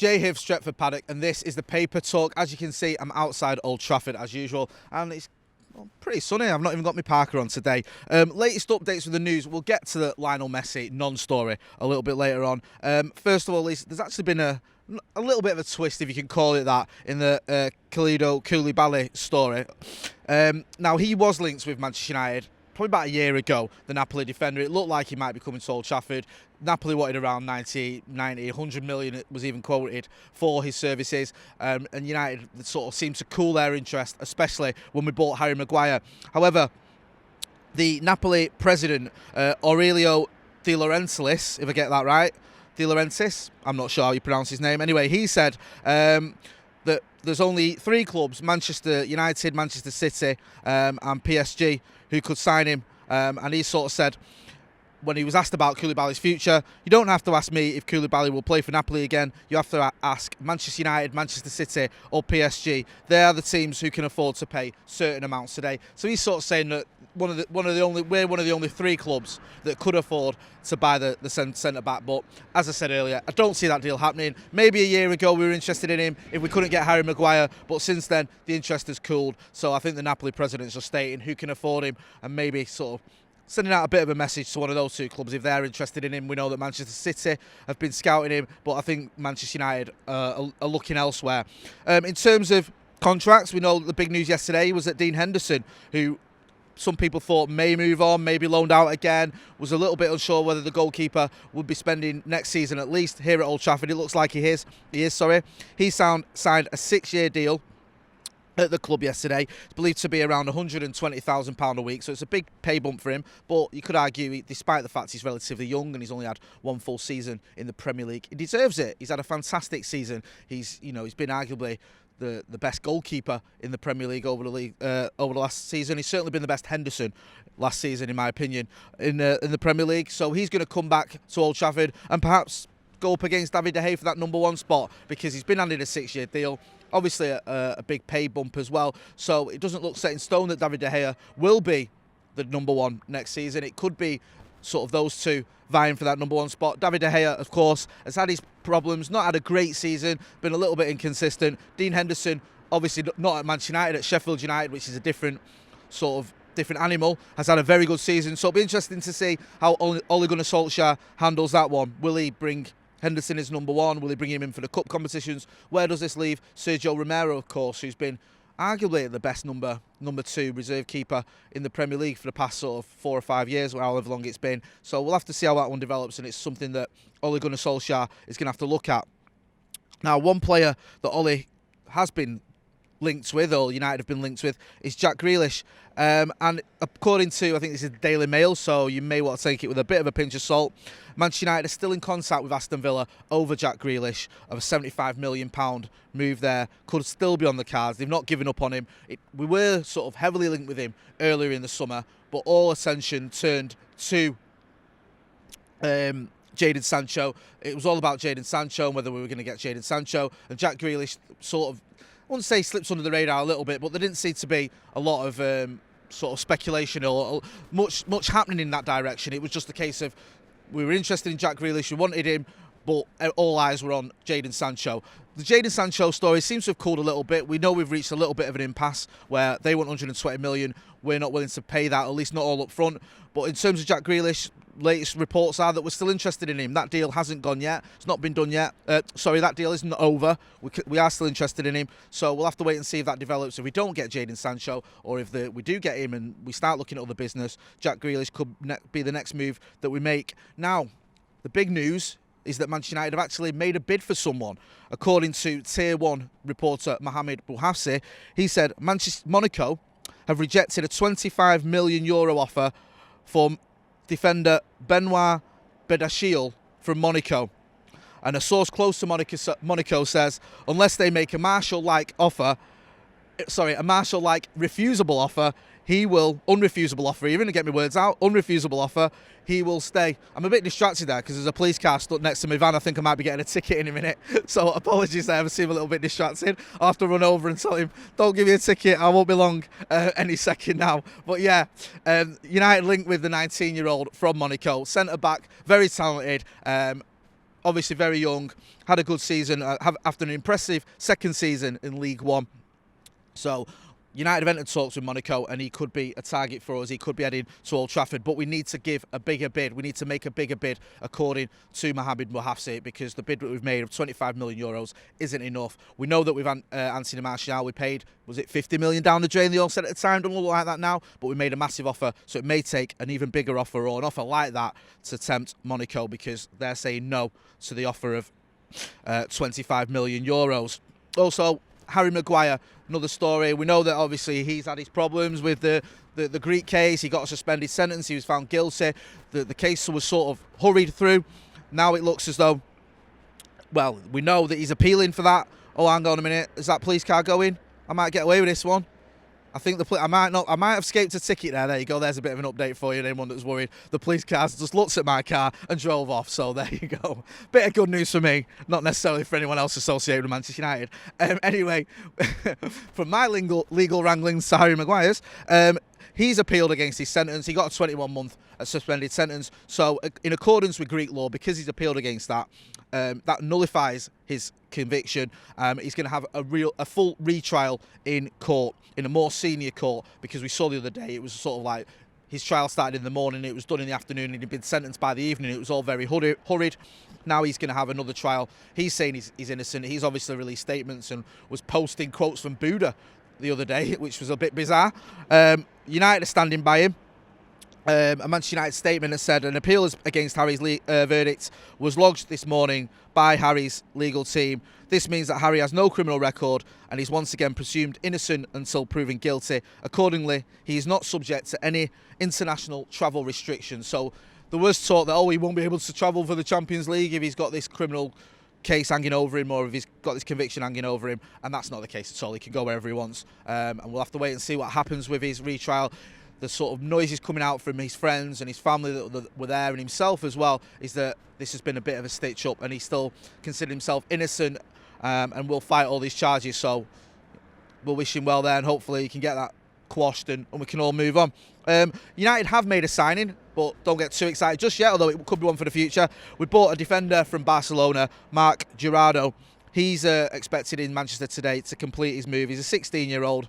J-Hiv, Stretford, Paddock, and this is the paper talk. As you can see, I'm outside Old Trafford as usual, and it's pretty sunny. I've not even got my Parker on today. Latest updates with the news. We'll get to the Lionel Messi non-story a little bit later on. First of all, there's actually been a little bit of a twist, if you can call it that, in the KOULBALY story. Now, he was linked with Manchester United probably about a year ago, the Napoli defender. It looked like he might be coming to Old Trafford. Napoli wanted around 90, 100 million, it was even quoted, for his services. And United sort of seemed to cool their interest, especially when we bought Harry Maguire. However, the Napoli president, Aurelio De Laurentiis, if I get that right, De Laurentiis, I'm not sure how you pronounce his name. Anyway, he said that there's only 3 clubs, Manchester United, Manchester City and PSG, who could sign him. And he sort of said, when he was asked about Koulibaly's future, you don't have to ask me if Koulibaly will play for Napoli again. You have to ask Manchester United, Manchester City or PSG. They are the teams who can afford to pay certain amounts today. So he's sort of saying that we're one of the only 3 clubs that could afford to buy the centre back. But as I said earlier, I don't see that deal happening. Maybe a year ago we were interested in him if we couldn't get Harry Maguire, but since then the interest has cooled. So I think the Napoli president's just stating who can afford him and maybe sort of sending out a bit of a message to one of those 2 clubs if they're interested in him. We know that Manchester City have been scouting him, but I think Manchester United are looking elsewhere. In terms of contracts, we know that the big news yesterday was that Dean Henderson, who some people thought may move on, maybe loaned out again, was a little bit unsure whether the goalkeeper would be spending next season at least here at Old Trafford. It looks like he is. He signed a 6-year deal at the club yesterday. It's believed to be around £120,000 a week, so it's a big pay bump for him. But you could argue, despite the fact he's relatively young and he's only had 1 full season in the Premier League, he deserves it. He's had a fantastic season. He's been arguably the best goalkeeper in the Premier League over the last season. He's certainly been the best Henderson last season, in my opinion, in the Premier League. So he's going to come back to Old Trafford and perhaps go up against David De Gea for that #1 spot, because he's been handed a 6-year deal. Obviously a big pay bump as well, so it doesn't look set in stone that David De Gea will be the #1 next season. It could be sort of those 2 vying for that #1 spot. David De Gea, of course, has had his problems, not had a great season, been a little bit inconsistent. Dean Henderson, obviously not at Manchester United, at Sheffield United, which is a different animal, has had a very good season. So it'll be interesting to see how Ole Gunnar Solskjaer handles that one. Will he bring Henderson is #1? Will he bring him in for the cup competitions? Where does this leave Sergio Romero, of course, who's been arguably the best number 2 reserve keeper in the Premier League for the past sort of 4 or 5 years, or however long it's been. So we'll have to see how that one develops, and it's something that Ole Gunnar Solskjaer is going to have to look at. Now, one player that Ole has been linked with, or United have been linked with, is Jack Grealish. And according to, I think this is the Daily Mail, so you may want to take it with a bit of a pinch of salt, Manchester United are still in contact with Aston Villa over Jack Grealish. Of a £75 million move there could still be on the cards. They've not given up on him. We were sort of heavily linked with him earlier in the summer, but all attention turned to Jadon Sancho. It was all about Jadon Sancho and whether we were going to get Jadon Sancho. And Jack Grealish sort of, I wouldn't say slips under the radar a little bit, but there didn't seem to be a lot of sort of speculation or much happening in that direction. It was just a case of we were interested in Jack Grealish, we wanted him, but all eyes were on Jadon Sancho. The Jadon Sancho story seems to have cooled a little bit. We know we've reached a little bit of an impasse where they want 120 million. We're not willing to pay that, at least not all up front. But in terms of Jack Grealish, latest reports are that we're still interested in him. That deal hasn't gone yet. It's not been done yet. That deal isn't over. We are still interested in him. So we'll have to wait and see if that develops. If we don't get Jadon Sancho, or if we do get him and we start looking at other business, Jack Grealish could be the next move that we make. Now, the big news is that Manchester United have actually made a bid for someone. According to Tier 1 reporter Mohamed Bouhassi, he said Monaco have rejected a €25 million offer for defender Benoit Badiashile from Monaco. And a source close to Monaco says, unless they make a Marshall-like refusable offer, unrefusable offer, even to get my words out, unrefusable offer, he will stay. I'm a bit distracted there because there's a police car stuck next to my van. I think I might be getting a ticket in a minute. So apologies there, I seem a little bit distracted. I'll have to run over and tell him, don't give me a ticket, I won't be long any second now. But yeah, United linked with the 19-year-old from Monaco, centre-back, very talented. obviously very young, had a good season after an impressive second season in League One. So United have entered talks with Monaco, and he could be a target for us. He could be heading to Old Trafford, but we need to give a bigger bid. We need to make a bigger bid, according to Mohamed Mohafsi, because the bid that we've made of €25 million isn't enough. We know that with Anthony Martial, we paid, was it 50 million down the drain, they all said at the time? Don't look like that now, but we made a massive offer, so it may take an even bigger offer, or an offer like that, to tempt Monaco, because they're saying no to the offer of €25 million. Also, Harry Maguire, another story. We know that obviously he's had his problems with the Greek case. He got a suspended sentence. He was found guilty. The case was sort of hurried through. Now it looks as though, well, we know that he's appealing for that. Oh, hang on a minute. Is that police car going? I might get away with this one. I think I might have escaped a ticket there. There you go. There's a bit of an update for you. Anyone that was worried. The police cars just looked at my car and drove off. So there you go. Bit of good news for me, not necessarily for anyone else associated with Manchester United. Anyway, from my legal wranglings to Harry Maguire's, he's appealed against his sentence. He got a 21-month suspended sentence. So in accordance with Greek law, because he's appealed against that, that nullifies his conviction. He's going to have a full retrial in court, in a more senior court, because we saw the other day it was sort of like his trial started in the morning, it was done in the afternoon, and he'd been sentenced by the evening. It was all very hurried. Now he's going to have another trial. He's saying he's innocent. He's obviously released statements and was posting quotes from Buddha the other day, which was a bit bizarre. United are standing by him. A Manchester United statement has said an appeal against Harry's verdict was lodged this morning by Harry's legal team. This means that Harry has no criminal record and he's once again presumed innocent until proven guilty. Accordingly, he is not subject to any international travel restrictions. So there was talk that, he won't be able to travel for the Champions League if he's got this criminal case hanging over him, or if he's got this conviction hanging over him, and that's not the case at all. He can go wherever he wants, and we'll have to wait and see what happens with his retrial. The sort of noises coming out from his friends and his family that were there, and himself as well, is that this has been a bit of a stitch up, and he still considers himself innocent, and will fight all these charges. So we'll wish him well there, and hopefully he can get that quashed and we can all move on. United have made a signing, but don't get too excited just yet, although it could be one for the future. We bought a defender from Barcelona, MARC JURADO. He's expected in Manchester today to complete his move. He's a 16-year-old.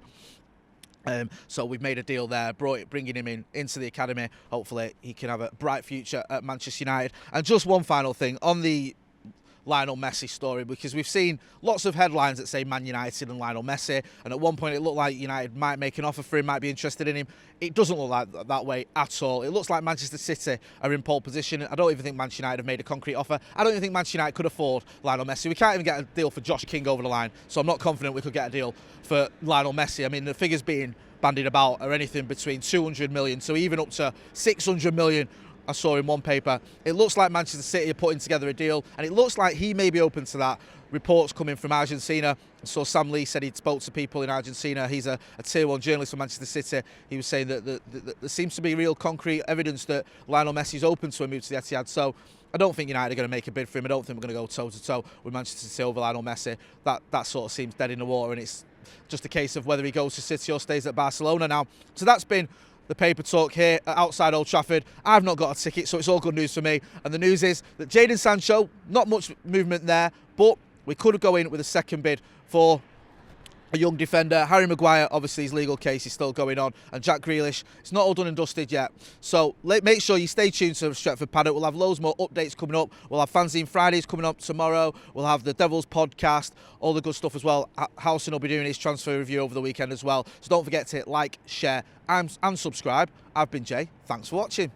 So we've made a deal there, bringing him into the academy. Hopefully he can have a bright future at Manchester United. And just one final thing on the Lionel Messi story, because we've seen lots of headlines that say Man United and Lionel Messi, and at one point it looked like United might make an offer for him, might be interested in him. It doesn't look like that way at all. It looks like Manchester City are in pole position. I don't even think Manchester United have made a concrete offer. I don't even think Manchester United could afford Lionel Messi. We can't even get a deal for Josh King over the line, so I'm not confident we could get a deal for Lionel Messi. I mean, the figures being bandied about are anything between 200 million to even up to 600 million. I saw in one paper. It looks like Manchester City are putting together a deal, and it looks like he may be open to that. Reports coming from Argentina. So Sam Lee said he'd spoke to people in Argentina. He's a tier 1 journalist for Manchester City. He was saying that there seems to be real concrete evidence that Lionel Messi's open to a move to the Etihad. So I don't think United are going to make a bid for him. I don't think we're going to go toe-to-toe with Manchester City over Lionel Messi. That sort of seems dead in the water, and it's just a case of whether he goes to City or stays at Barcelona now. So that's been the paper talk here outside Old Trafford. I've not got a ticket, so it's all good news for me. And the news is that Jadon Sancho, not much movement there, but we could go in with a second bid for a young defender. Harry Maguire, obviously his legal case is still going on, and Jack Grealish, it's not all done and dusted yet. So make sure you stay tuned to Stretford Paddock. We'll have loads more updates coming up. We'll have Fanzine Fridays coming up tomorrow. We'll have the Devils podcast, all the good stuff as well. Howson will be doing his transfer review over the weekend as well. So don't forget to like, share, and subscribe. I've been Jay. Thanks for watching.